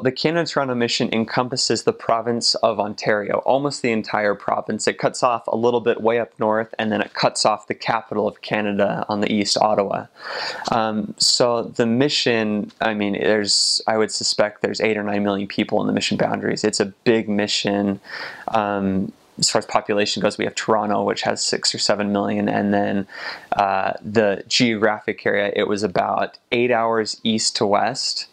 The Canada-Toronto mission encompasses the province of Ontario, almost the entire province. It cuts off a little bit way up north, and then it cuts off the capital of Canada on the east, Ottawa. So the mission, I mean, I would suspect there's 8 or 9 million people in the mission boundaries. It's a big mission. As far as population goes, we have Toronto, which has 6 or 7 million, and then the geographic area, it was about 8 hours east to west,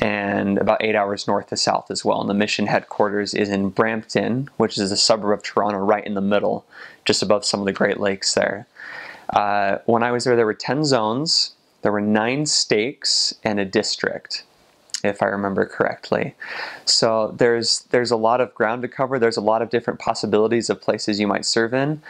and about 8 hours north to south as well. And the mission headquarters is in Brampton, which is a suburb of Toronto, right in the middle, just above some of the Great Lakes there. When I was there were 10 zones, there were 9 stakes, and a district, if I remember correctly. So there's a lot of ground to cover. There's a lot of different possibilities of places you might serve in.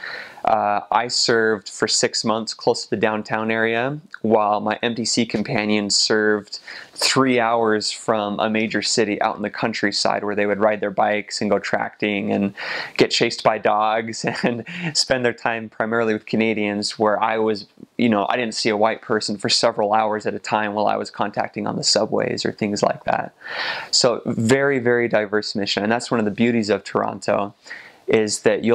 I served for 6 months close to the downtown area, while my MDC companions served 3 hours from a major city out in the countryside, where they would ride their bikes and go tracting and get chased by dogs and spend their time primarily with Canadians, where I was, I didn't see a white person for several hours at a time while I was contacting on the subways or things like that. So very, very diverse mission. And that's one of the beauties of Toronto, is that you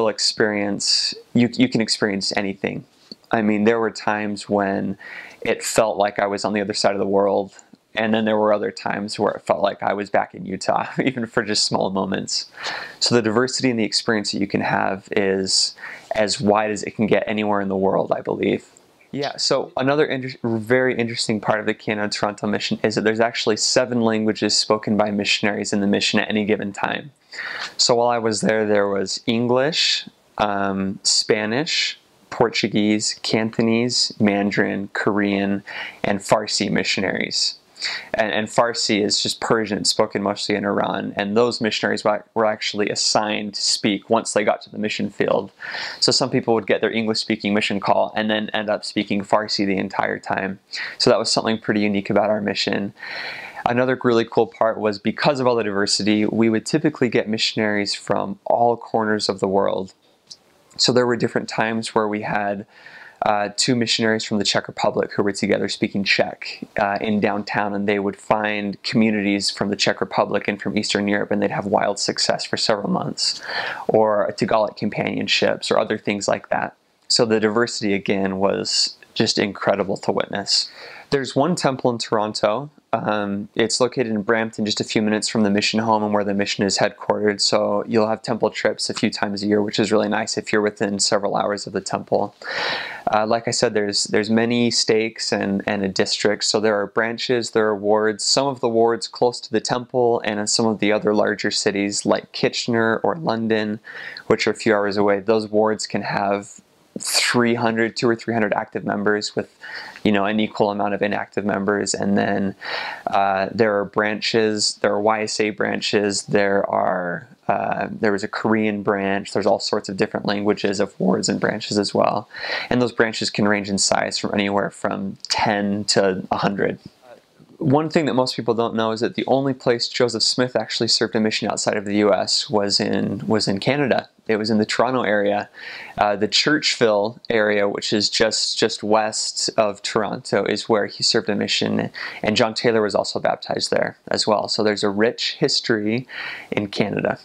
can experience anything. I mean, there were times when it felt like I was on the other side of the world, and then there were other times where it felt like I was back in Utah, even for just small moments. So the diversity and the experience that you can have is as wide as it can get anywhere in the world, I believe. Yeah, so another very interesting part of the Canada-Toronto mission is that there's actually 7 languages spoken by missionaries in the mission at any given time. So while I was there was English, Spanish, Portuguese, Cantonese, Mandarin, Korean, and Farsi missionaries. And Farsi is just Persian, spoken mostly in Iran, and those missionaries were actually assigned to speak once they got to the mission field. So some people would get their English-speaking mission call and then end up speaking Farsi the entire time. So that was something pretty unique about our mission. Another really cool part was, because of all the diversity, we would typically get missionaries from all corners of the world. So there were different times where we had 2 missionaries from the Czech Republic who were together speaking Czech in downtown, and they would find communities from the Czech Republic and from Eastern Europe, and they'd have wild success for several months, or Tagalog companionships or other things like that. So the diversity, again, was just incredible to witness. There's one temple in Toronto. It's located in Brampton, just a few minutes from the mission home and where the mission is headquartered. So you'll have temple trips a few times a year, which is really nice if you're within several hours of the temple. Like I said, there's many stakes and a district. So there are branches, there are wards. Some of the wards close to the temple, and in some of the other larger cities like Kitchener or London, which are a few hours away, those wards can have 200 or 300 active members with, an equal amount of inactive members. And then there are branches, there are YSA branches, there was a Korean branch, there's all sorts of different languages of wards and branches as well. And those branches can range in size from anywhere from 10 to 100. One thing that most people don't know is that the only place Joseph Smith actually served a mission outside of the U.S. was in Canada. It was in the Toronto area. The Churchville area, which is just west of Toronto, is where he served a mission, and John Taylor was also baptized there as well. So there's a rich history in Canada.